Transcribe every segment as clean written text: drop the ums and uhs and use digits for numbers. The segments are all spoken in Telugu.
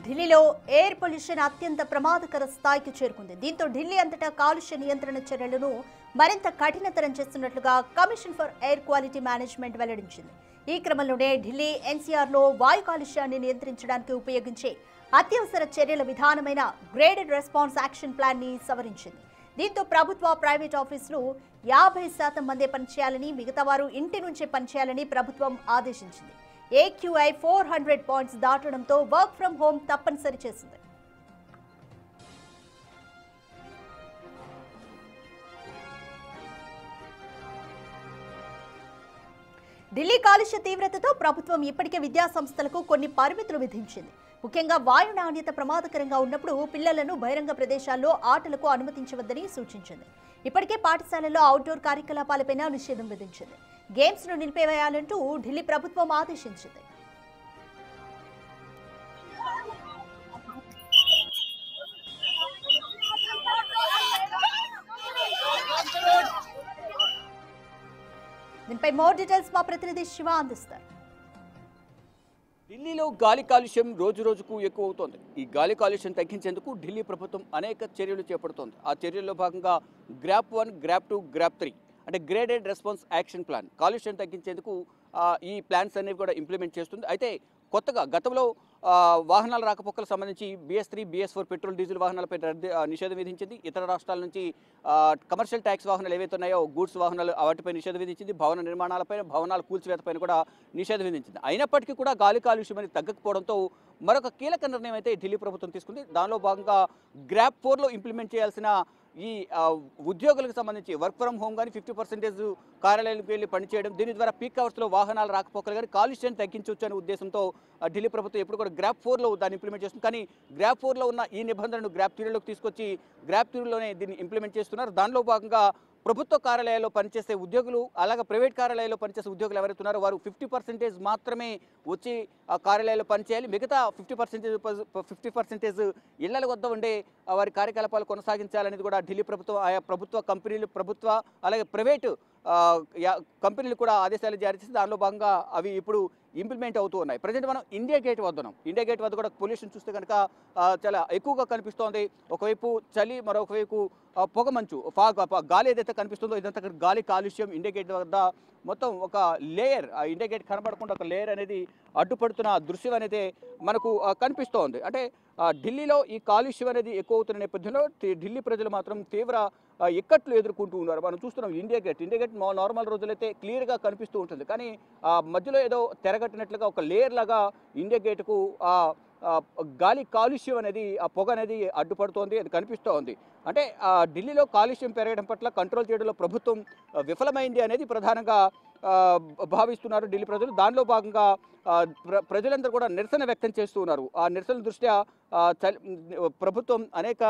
ఢిల్లీలో ఎయిర్ పొల్యూషన్ అత్యంత ప్రమాదకర స్థాయికి చేరుకుంది. దీంతో ఢిల్లీ అంతటా కాలుష్య నియంత్రణ చర్యలను మరింత కఠినతరం చేస్తున్నట్లుగా commission for air quality management వెల్లడించింది. ఈ క్రమంలోనే ఢిల్లీ ఎన్సీఆర్లో వాయు కాలుష్యాన్ని నియంత్రించడానికి ఉపయోగించే అత్యవసర చర్యల విధానమైన గ్రేడెడ్ రెస్పాన్స్ యాక్షన్ ప్లాన్ ని సవరించింది. దీంతో ప్రభుత్వ ప్రైవేట్ ఆఫీసులు 50% మందే పనిచేయాలని, మిగతా వారు ఇంటి నుంచే పనిచేయాలని ప్రభుత్వం ఆదేశించింది. AQI 400 పాయింట్స్ దాటడంతో వర్క్ ఫ్రం హోమ్ తప్పనిసరి చేసింది. ఢిల్లీ కాలుష్య తీవ్రతతో ప్రభుత్వం ఇప్పటికే విద్యా సంస్థలకు కొన్ని పరిమితులు విధించింది. ముఖ్యంగా వాయు నాణ్యత ప్రమాదకరంగా ఉన్నప్పుడు పిల్లలను బహిరంగ ప్రదేశాల్లో ఆటలకు అనుమతించవద్దని సూచించింది. ఇప్పటికే పాఠశాలల్లో అవుట్డోర్ కార్యకలాపాలపై నిషేధం విధించింది. గేమ్స్ ను నిలిపివేయాలంటూ ఢిల్లీ ప్రభుత్వం ఆదేశించింది. దీనిపై మోర్ డీటెయిల్స్ మా ప్రతినిధి శివ అందిస్తారు. ఢిల్లీలో గాలి కాలుష్యం రోజు రోజుకు ఎక్కువ అవుతోంది. ఈ గాలి కాలుష్యం తగ్గించేందుకు ఢిల్లీ ప్రభుత్వం అనేక చర్యలు చేపడుతోంది. ఆ చర్యల్లో భాగంగా గ్రాప్ 1, గ్రాప్ 2, గ్రాప్ 3 అంటే గ్రేడెడ్ రెస్పాన్స్ యాక్షన్ ప్లాన్ కాలుష్యం తగ్గించేందుకు ఈ ప్లాన్స్ అనేవి కూడా ఇంప్లిమెంట్ చేస్తుంది. అయితే కొత్తగా గతంలో వాహనాల రాకపోకలకు సంబంధించి BS3, BS4 పెట్రోల్ డీజిల్ వాహనాలపై నిషేధం విధించింది. ఇతర రాష్ట్రాల నుంచి కమర్షియల్ ట్యాక్స్ వాహనాలు ఏవైతే ఉన్నాయో గూడ్స్ వాహనాలు వాటిపై నిషేధం విధించింది. భవన నిర్మాణాలపై, భవనాల కూల్చివేతపైన కూడా నిషేధం విధించింది. అయినప్పటికీ కూడా గాలి కాలుష్యం అనేది తగ్గకపోవడంతో మరొక కీలక నిర్ణయం అయితే ఢిల్లీ ప్రభుత్వం తీసుకుంది. దానిలో భాగంగా గ్రాప్ 4లో ఇంప్లిమెంట్ చేయాల్సిన ఈ ఉద్యోగులకు సంబంధించి వర్క్ ఫ్రమ్ హోమ్ కానీ 50% కార్యాలయాలకు వెళ్ళి పనిచేయడం, దీని ద్వారా పీక్ అవర్స్లో వాహనాలు రాకపోకలు కానీ కాలుష్యాన్ని తగ్గించవచ్చు అనే ఉద్దేశంతో ఢిల్లీ ప్రభుత్వం ఎప్పుడు కూడా గ్రాప్ 4లో దాన్ని ఇంప్లిమెంట్ చేస్తుంది. కానీ గ్రాప్ 4లో ఉన్న ఈ నిబంధనను గ్రాప్ 3లోకి తీసుకొచ్చి గ్రాప్ 3లోనే దీన్ని ఇంప్లిమెంట్ చేస్తున్నారు. దానిలో భాగంగా ప్రభుత్వ కార్యాలయాల్లో పనిచేసే ఉద్యోగులు, అలాగే ప్రైవేట్ కార్యాలయాల్లో పనిచేసే ఉద్యోగులు ఎవరైతే ఉన్నారో వారు 50% మాత్రమే వచ్చి ఆ కార్యాలయాల్లో పనిచేయాలి. మిగతా 50% ఇళ్ల వద్ద ఉండే వారి కార్యకలాపాలు కొనసాగించాలనేది కూడా ఢిల్లీ ప్రభుత్వం, ఆయా ప్రభుత్వ కంపెనీలు, ప్రభుత్వ అలాగే ప్రైవేటు కంపెనీలు కూడా ఆదేశాలు జారీ చేసి దానిలో భాగంగా అవి ఇప్పుడు ఇంప్లిమెంట్ అవుతూ ఉన్నాయి. ప్రజెంట్ మనం ఇండియా గేట్ వద్ద ఉన్నాం. ఇండియా గేట్ వద్ద కూడా పొల్యూషన్ చూస్తే కనుక చాలా ఎక్కువగా కనిపిస్తోంది. ఒకవైపు చలి, మరొకవైపు పొగమంచు, గాలి ఏదైతే కనిపిస్తుందో ఇదంతా గాలి కాలుష్యం. ఇండియా గేట్ వద్ద మొత్తం ఒక లేయర్, ఆ ఇండియా గేట్ కనబడకుండా ఒక లేయర్ అనేది అడ్డుపడుతున్న దృశ్యం అనేది మనకు కనిపిస్తోంది. అంటే ఢిల్లీలో ఈ కాలుష్యం అనేది ఎక్కువ అవుతున్న నేపథ్యంలో ఢిల్లీ ప్రజలు మాత్రం తీవ్ర ఇక్కట్లు ఎదుర్కొంటూ ఉన్నారు. మనం చూస్తున్నాం ఇండియా గేట్ నార్మల్ రోజులైతే క్లియర్గా కనిపిస్తూ ఉంటుంది. కానీ మధ్యలో ఏదో తెరగట్టినట్లుగా ఒక లేయర్ లాగా ఇండియా గేట్కు గాలి కాలుష్యం అనేది, ఆ పొగ అనేది అడ్డుపడుతోంది, అది కనిపిస్తూ ఉంది. అంటే ఢిల్లీలో కాలుష్యం పెరగడం పట్ల కంట్రోల్ చేయడంలో ప్రభుత్వం విఫలమైంది అనేది ప్రధానంగా భావిస్తున్నారు ఢిల్లీ ప్రజలు. దానిలో భాగంగా ప్రజలందరూ కూడా నిరసన వ్యక్తం చేస్తూ ఉన్నారు. ఆ నిరసన దృష్ట్యా ప్రభుత్వం అనేక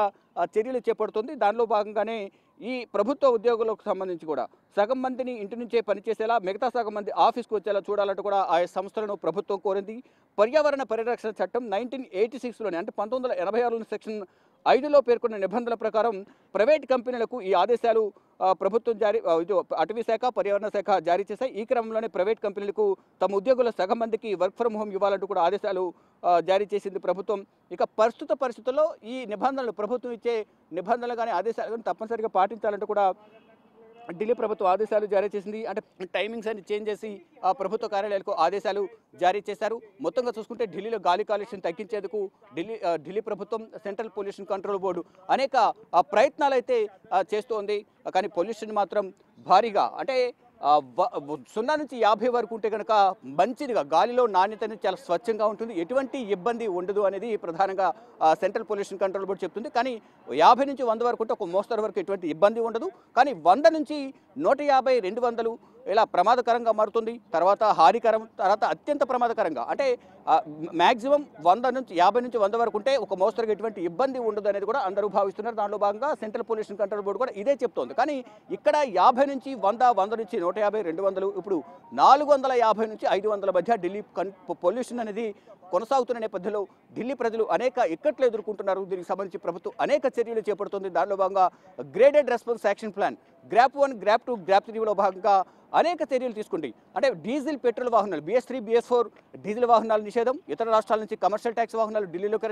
చర్యలు చేపడుతుంది. దానిలో భాగంగానే ఈ ప్రభుత్వ ఉద్యోగులకు సంబంధించి కూడా సగం మందిని ఇంటి నుంచే పనిచేసేలా, మిగతా సగం మంది ఆఫీస్కి వచ్చేలా చూడాలంటూ కూడా ఆయా సంస్థలను ప్రభుత్వం కోరింది. పర్యావరణ పరిరక్షణ చట్టం 1986లోనే అంటే 1986 సెక్షన్ 5లో పేర్కొన్న నిబంధనల ప్రకారం ప్రైవేట్ కంపెనీలకు ఈ ఆదేశాలు ప్రభుత్వం అటవీ శాఖ, పర్యావరణ శాఖ జారీ చేశాయి. ఈ క్రమంలోనే ప్రైవేట్ కంపెనీలకు తమ ఉద్యోగుల సగం మందికి వర్క్ ఫ్రమ్ హోమ్ ఇవ్వాలంటూ కూడా ఆదేశాలు జారీ చేసింది ప్రభుత్వం. ఇక ప్రస్తుత పరిస్థితుల్లో ఈ నిబంధనలు, ప్రభుత్వం ఇచ్చే నిబంధనలు కానీ ఆదేశాలు కానీ తప్పనిసరిగా పాటించాలంటూ కూడా ఢిల్లీ ప్రభుత్వం ఆదేశాలు జారీ చేసింది. అంటే టైమింగ్స్ అన్ని చేంజ్ చేసి ఆ ప్రభుత్వ కార్యాలయాలకు ఆదేశాలు జారీ చేశారు. మొత్తంగా చూసుకుంటే ఢిల్లీలో గాలి కాలుష్యం తగ్గించేందుకు ఢిల్లీ ప్రభుత్వం, సెంట్రల్ పొల్యూషన్ కంట్రోల్ బోర్డు అనేక ప్రయత్నాలు అయితే చేస్తోంది. కానీ పొల్యూషన్ మాత్రం భారీగా, అంటే 0 నుంచి 50 వరకు ఉంటే కనుక మంచిదిగా, గాలిలో నాణ్యత అనేది చాలా స్వచ్ఛంగా ఉంటుంది, ఎటువంటి ఇబ్బంది ఉండదు అనేది ప్రధానంగా సెంట్రల్ పొల్యూషన్ కంట్రోల్ బోర్డు చెప్తుంది. కానీ 50 నుంచి 100 వరకు ఉంటే ఒక మోస్తరు వరకు ఎటువంటి ఇబ్బంది ఉండదు. కానీ 100 నుంచి 150, 200 ఇలా ప్రమాదకరంగా మారుతుంది. తర్వాత హానికరం, తర్వాత అత్యంత ప్రమాదకరంగా, అంటే మ్యాక్సిమం 50 నుంచి 100 వరకు ఉంటే ఒక మోస్తరుగా ఎటువంటి ఇబ్బంది ఉండదు అనేది కూడా అందరూ భావిస్తున్నారు. దానిలో భాగంగా సెంట్రల్ పొల్యూషన్ కంట్రోల్ బోర్డు కూడా ఇదే చెప్తోంది. కానీ ఇక్కడ 50 నుంచి 100, 100 నుంచి 150, 200, ఇప్పుడు 450 నుంచి 500 మధ్య ఢిల్లీ పొల్యూషన్ అనేది కొనసాగుతున్న నేపథ్యంలో ఢిల్లీ ప్రజలు అనేక ఇక్కట్లు ఎదుర్కొంటున్నారు. దీనికి సంబంధించి ప్రభుత్వం అనేక చర్యలు చేపడుతుంది. దానిలో భాగంగా graded response action plan GRAP 1, GRAP 2, GRAP 3లో భాగంగా అనేక చర్యలు తీసుకుంది. అంటే డీజిల్, పెట్రోల్ వాహనాలు BS3, BS4 డీజిల్ వాహనాల నిషేధం, ఇతర రాష్ట్రాల నుంచి కమర్షియల్ ట్యాక్స్ వాహనాలు ఢిల్లీలోకి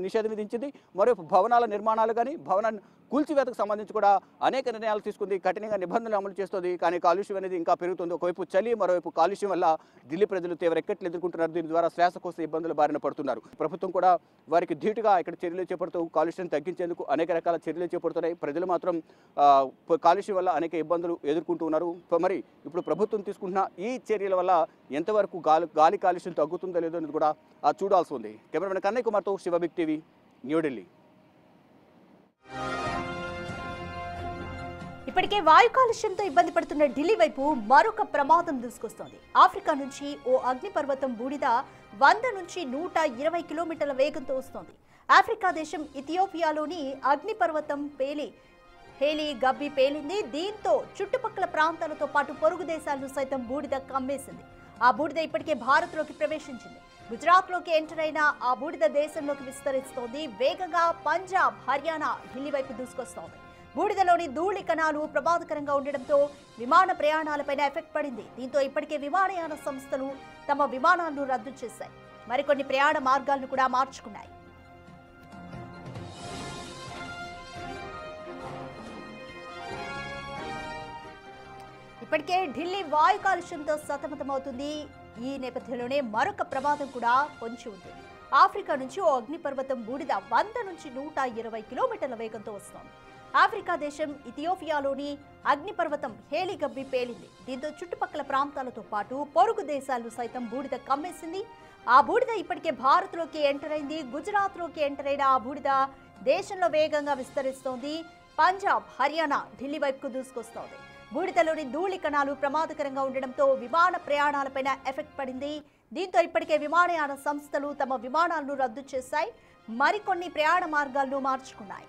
నిషేధం విధించింది. మరోవైపు భవనాల నిర్మాణాలు కానీ భవనాన్ని కూల్చివేతకు సంబంధించి కూడా అనేక నిర్ణయాలు తీసుకుంది. కఠినంగా నిబంధనలు అమలు చేస్తుంది. కానీ కాలుష్యం అనేది ఇంకా పెరుగుతుంది. ఒకవైపు చలి, మరోవైపు కాలుష్యం వల్ల ఢిల్లీ ప్రజలు తీవ్ర ఎక్కట్లు ఎదుర్కొంటున్నారు. దీని ద్వారా శ్వాసకోశ ఇబ్బందుల బారిన పడుతున్నారు. ప్రభుత్వం కూడా వారికి ధీటుగా ఇక్కడ చర్యలు చేపడుతూ కాలుష్యం తగ్గించేందుకు అనేక రకాల చర్యలు చేపడుతున్నాయి. ప్రజలు మాత్రం కాలుష్యం వల్ల అనేక ఇబ్బందులు ఎదుర్కొంటూ ఉన్నారు. మరి ఇప్పుడు ప్రభుత్వం తీసుకుంటున్న ఈ చర్యల వల్ల ఎంతవరకు గాలి కాలుష్యం తగ్గుతుందో లేదో అనేది కూడా చూడాల్సి ఉంది. కెమెరామెన్ కన్నయ్య కుమార్తో శివ బిగ్ టీవీ, న్యూఢిల్లీ. ఇప్పటికే వాయు కాలుష్యంతో ఇబ్బంది పడుతున్న ఢిల్లీ వైపు మరొక ప్రమాదం దూసుకొస్తోంది. ఆఫ్రికా నుంచి ఓ అగ్నిపర్వతం బూడిద 100 నుంచి 120 కిలోమీటర్ల వేగంతో వస్తోంది. ఆఫ్రికా దేశం ఇథియోపియాలోని అగ్నిపర్వతం హేలీ గబ్బి పేలింది. దీంతో చుట్టుపక్కల ప్రాంతాలతో పాటు పొరుగు దేశాలను సైతం బూడిద కమ్మేసింది. ఆ బూడిద ఇప్పటికే భారత్లోకి ప్రవేశించింది. గుజరాత్లోకి ఎంటర్ అయిన ఆ బూడిద దేశంలోకి విస్తరిస్తోంది. వేగంగా పంజాబ్, హర్యానా, ఢిల్లీ వైపు దూసుకొస్తోంది. బూడిదలోని ధూళి కణాలు ప్రమాదకరంగా ఉండడంతో విమాన ప్రయాణాలపైన ఎఫెక్ట్ పడింది. దీంతో ఇప్పటికే విమానయాన సంస్థలు తమ విమానాలను రద్దు చేశాయి. మరికొన్ని ప్రయాణ మార్గాలను కూడా మార్చుకున్నాయి. ఇప్పటికే ఢిల్లీ వాయు కాలుష్యంతో సతమతమవుతుంది. ఈ నేపథ్యంలోనే మరొక ప్రమాదం కూడా పొంచి ఉంది. ఆఫ్రికా నుంచి ఓ అగ్నిపర్వతం బూడిద 100 నుంచి 120 కిలోమీటర్ల వేగంతో వస్తోంది. ఆఫ్రికా దేశం ఇథియోపియాలోని అగ్నిపర్వతం హేలీ గబ్బి పేలింది. దీంతో చుట్టుపక్కల ప్రాంతాలతో పాటు పొరుగు దేశాలను సైతం బూడిద కమ్మేసింది. ఆ బూడిద ఇప్పటికే భారత్లోకి ఎంటర్ అయింది. గుజరాత్లోకి ఎంటర్ అయిన ఆ బూడిద దేశంలో వేగంగా విస్తరిస్తోంది. పంజాబ్, హర్యానా, ఢిల్లీ వైపుకు దూసుకొస్తోంది. బూడిదలోని ధూళి కణాలు ప్రమాదకరంగా ఉండడంతో విమాన ప్రయాణాలపైన ఎఫెక్ట్ పడింది. దీంతో ఇప్పటికే విమానయాన సంస్థలు తమ విమానాలను రద్దు చేశాయి. మరికొన్ని ప్రయాణ మార్గాలను మార్చుకున్నాయి.